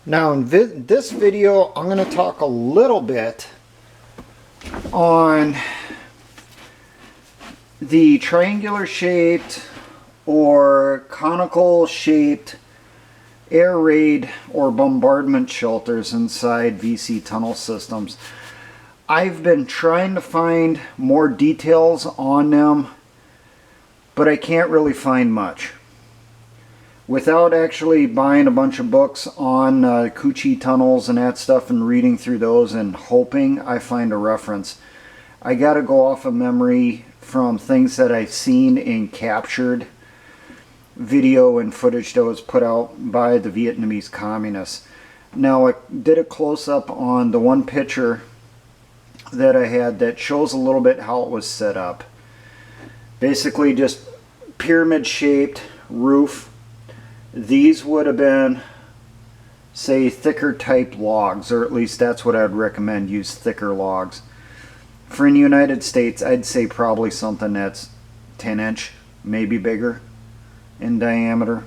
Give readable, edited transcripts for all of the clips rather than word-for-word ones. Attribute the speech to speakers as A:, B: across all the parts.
A: Now in this video, I'm going to talk a little bit on the triangular shaped or conical shaped air raid or bombardment shelters inside VC tunnel systems. I've been trying to find more details on them, but I can't really find much. Without actually buying a bunch of books on Coochie tunnels and that stuff and reading through those and hoping I find a reference, I gotta go off of memory from things that I've seen and captured video and footage that was put out by the Vietnamese communists. Now I did a close-up on the one picture that I had that shows a little bit how it was set up. Basically just pyramid shaped roof. These would have been, say, thicker type logs, or at least that's what I'd recommend, use thicker logs. For in the United States, I'd say probably something that's 10 inch, maybe bigger in diameter.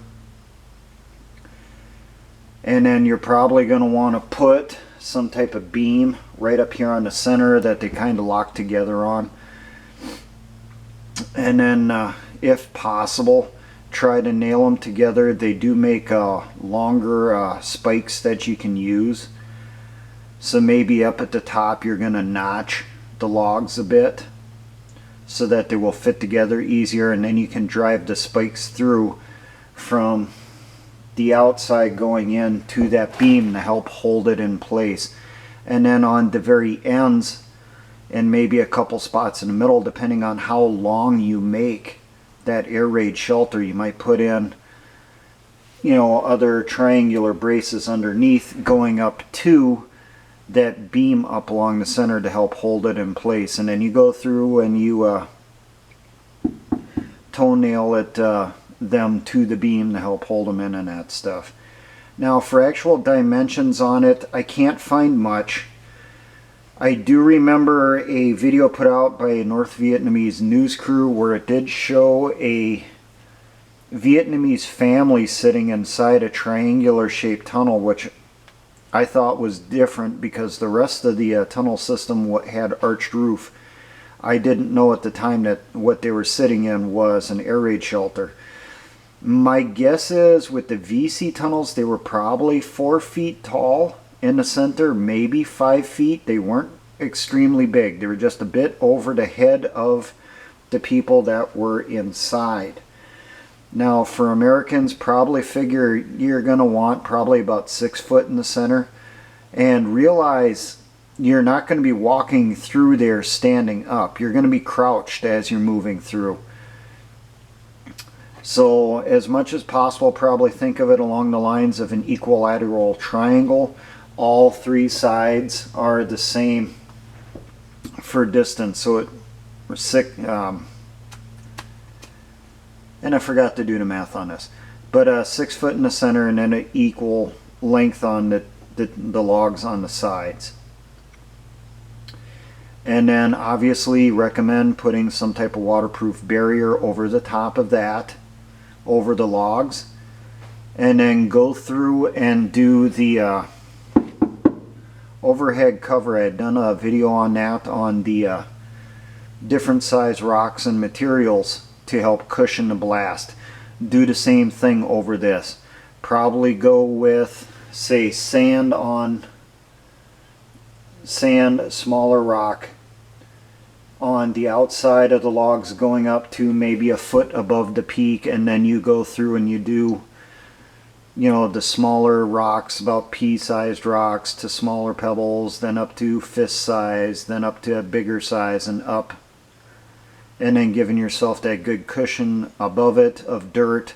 A: And then you're probably going to want to put some type of beam right up here on the center that they kind of lock together on. And then, if possible, try to nail them together. They do make longer spikes that you can use. So maybe up at the top you're going to notch the logs a bit so that they will fit together easier, and then you can drive the spikes through from the outside going in to that beam to help hold it in place. And then on the very ends and maybe a couple spots in the middle, depending on how long you make that air raid shelter, you might put in, other triangular braces underneath going up to that beam up along the center to help hold it in place. And then you go through and you toenail it them to the beam to help hold them in and that stuff. Now for actual dimensions on it, I can't find much. I do remember a video put out by a North Vietnamese news crew where it did show a Vietnamese family sitting inside a triangular shaped tunnel, which I thought was different because the rest of the tunnel system had arched roof. I didn't know at the time that what they were sitting in was an air raid shelter. My guess is with the VC tunnels, they were probably 4 feet tall in the center, maybe 5 feet. They weren't extremely big. They were just a bit over the head of the people that were inside. Now for Americans, probably figure you're going to want probably about 6 foot in the center, and realize you're not going to be walking through there standing up. You're going to be crouched as you're moving through. So as much as possible, probably think of it along the lines of an equilateral triangle. All 3 sides are the same for distance. So it was sick, and I forgot to do the math on this, but 6 foot in the center and then an equal length on the logs on the sides. And then obviously recommend putting some type of waterproof barrier over the top of that, over the logs, and then go through and do the overhead cover. I had done a video on that, on the different size rocks and materials to help cushion the blast. Do the same thing over this. Probably go with, say, sand on sand, smaller rock on the outside of the logs going up to maybe a foot above the peak, and then you go through and you do the smaller rocks, about pea-sized rocks, to smaller pebbles, then up to fist size, then up to a bigger size and up, and then giving yourself that good cushion above it of dirt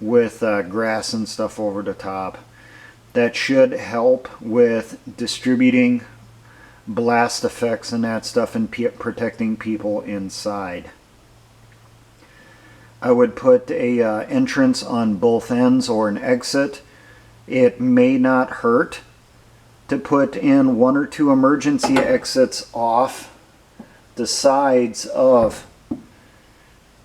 A: with grass and stuff over the top. That should help with distributing blast effects and that stuff and protecting people inside. I would put a entrance on both ends or an exit. It may not hurt to put in 1 or 2 emergency exits off the sides of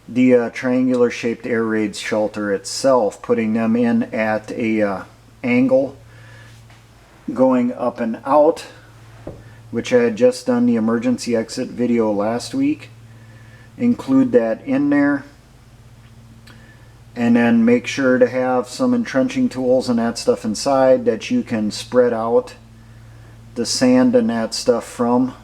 A: the triangular shaped air raid shelter itself, putting them in at a angle going up and out, which I had just done the emergency exit video last week. Include that in there. And then make sure to have some entrenching tools and that stuff inside that you can spread out the sand and that stuff from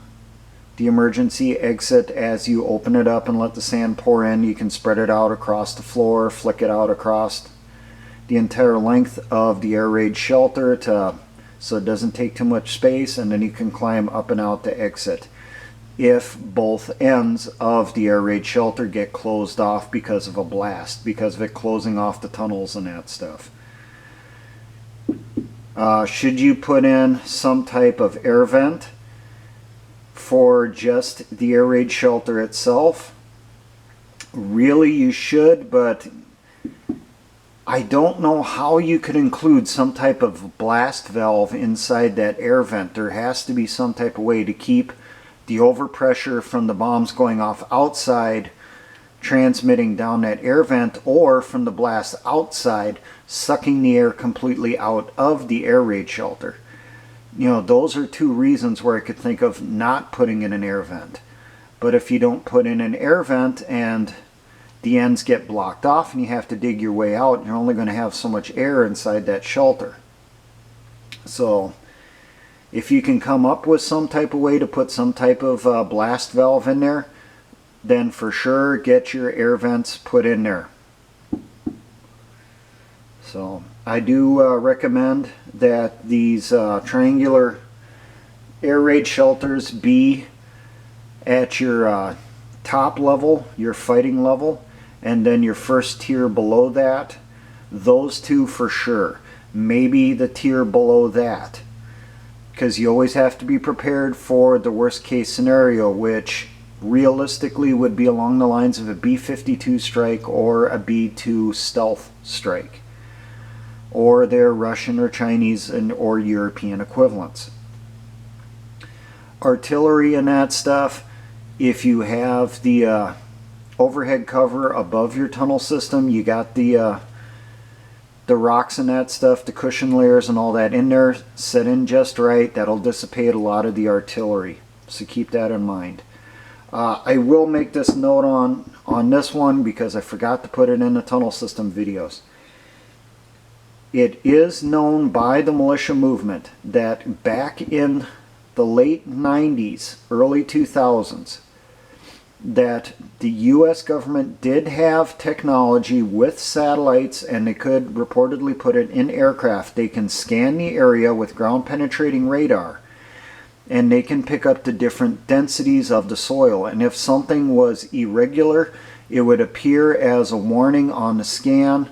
A: the emergency exit. As you open it up and let the sand pour in, you can spread it out across the floor, flick it out across the entire length of the air raid shelter so it doesn't take too much space, and then you can climb up and out the exit if both ends of the air raid shelter get closed off because of a blast, because of it closing off the tunnels and that stuff. Should you put in some type of air vent for just the air raid shelter itself? Really, you should, but I don't know how you could include some type of blast valve inside that air vent. There has to be some type of way to keep the overpressure from the bombs going off outside transmitting down that air vent, or from the blast outside sucking the air completely out of the air raid shelter. You know, those are two reasons where I could think of not putting in an air vent. But if you don't put in an air vent and the ends get blocked off and you have to dig your way out, you're only going to have so much air inside that shelter. So if you can come up with some type of way to put some type of blast valve in there, then for sure get your air vents put in there. So I do recommend that these triangular air raid shelters be at your top level, your fighting level, and then your first tier below that. Those two for sure. Maybe the tier below that, because you always have to be prepared for the worst case scenario, which realistically would be along the lines of a B-52 strike or a B-2 stealth strike, or their Russian or Chinese or European equivalents. Artillery and that stuff, if you have the overhead cover above your tunnel system, you got the rocks and that stuff, the cushion layers and all that in there, set in just right. That'll dissipate a lot of the artillery, so keep that in mind. I will make this note on this one because I forgot to put it in the tunnel system videos. It is known by the militia movement that back in the late 90s, early 2000s, that the US government did have technology with satellites, and they could reportedly put it in aircraft. They can scan the area with ground penetrating radar, and they can pick up the different densities of the soil, and if something was irregular, it would appear as a warning on the scan.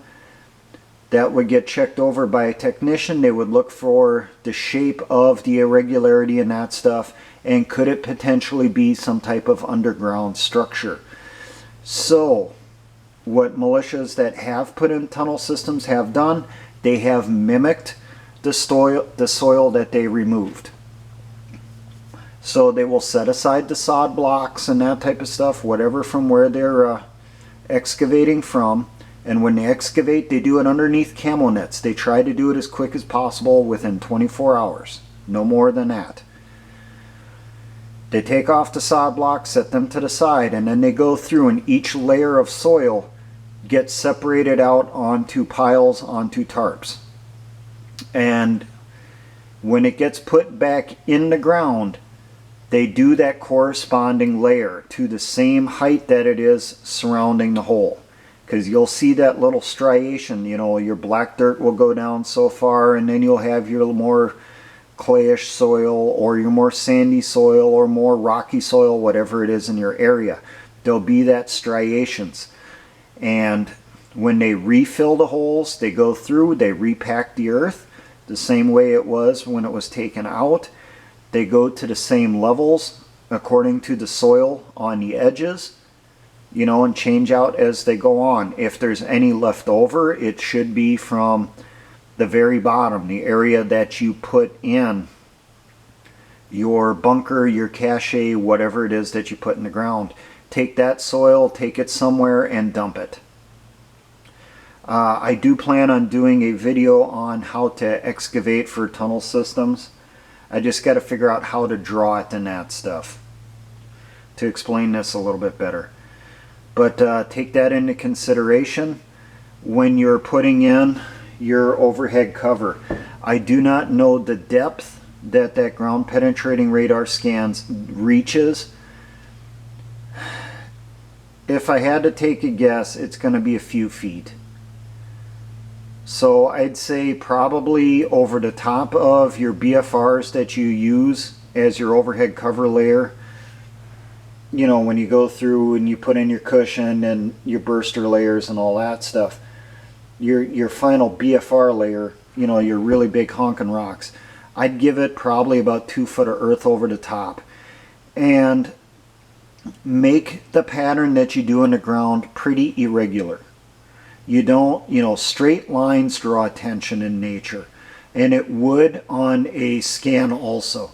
A: That would get checked over by a technician. They would look for the shape of the irregularity and that stuff, and could it potentially be some type of underground structure. So what militias that have put in tunnel systems have done, they have mimicked the soil that they removed. So they will set aside the sod blocks and that type of stuff, whatever from where they're excavating from. And when they excavate, they do it underneath camo nets. They try to do it as quick as possible within 24 hours. No more than that. They take off the sod blocks, set them to the side, and then they go through, and each layer of soil gets separated out onto piles, onto tarps. And when it gets put back in the ground, they do that corresponding layer to the same height that it is surrounding the hole. Because you'll see that little striation, you know, your black dirt will go down so far, and then you'll have your more clayish soil, or your more sandy soil, or more rocky soil, whatever it is in your area. There'll be that striations. And when they refill the holes, they go through, they repack the earth the same way it was when it was taken out. They go to the same levels according to the soil on the edges, you know, and change out as they go on. If there's any left over, it should be from the very bottom, the area that you put in your bunker, your cache, whatever it is that you put in the ground. Take that soil, take it somewhere and dump it. I do plan on doing a video on how to excavate for tunnel systems. I just got to figure out how to draw it and that stuff to explain this a little bit better. But take that into consideration when you're putting in your overhead cover. I do not know the depth that ground penetrating radar scans reaches. If I had to take a guess, it's going to be a few feet. So I'd say probably over the top of your BFRs that you use as your overhead cover layer. You know, when you go through and you put in your cushion and your burster layers and all that stuff, your final BFR layer, you know, your really big honking rocks, I'd give it probably about 2 foot of earth over the top. And make the pattern that you do in the ground pretty irregular. You don't, you know, straight lines draw attention in nature, and it would on a scan also.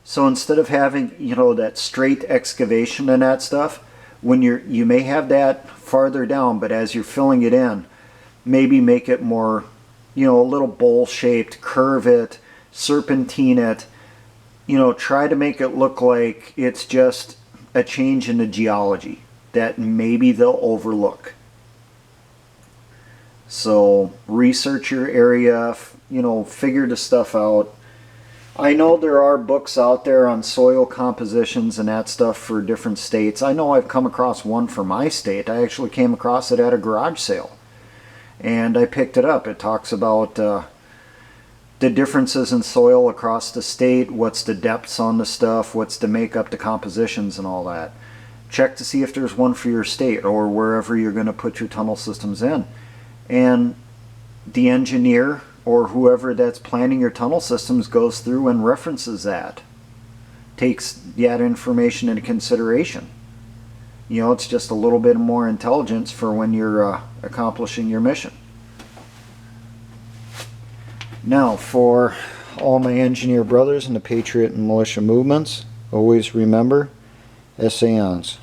A: So instead of having, you know, that straight excavation and that stuff, when you may have that farther down, but as you're filling it in, maybe make it more, you know, a little bowl shaped, curve it, serpentine it, you know, try to make it look like it's just a change in the geology that maybe they'll overlook. So research your area, you know, figure the stuff out. I know there are books out there on soil compositions and that stuff for different states. I know I've come across one for my state. I actually came across it at a garage sale, and I picked it up. It talks about the differences in soil across the state, what's the depths on the stuff, what's the makeup, the compositions and all that. Check to see if there's one for your state or wherever you're going to put your tunnel systems in. And the engineer or whoever that's planning your tunnel systems goes through and references that. Takes that information into consideration. You know, it's just a little bit more intelligence for when you're accomplishing your mission. Now, for all my engineer brothers in the Patriot and Militia movements, always remember, essayons.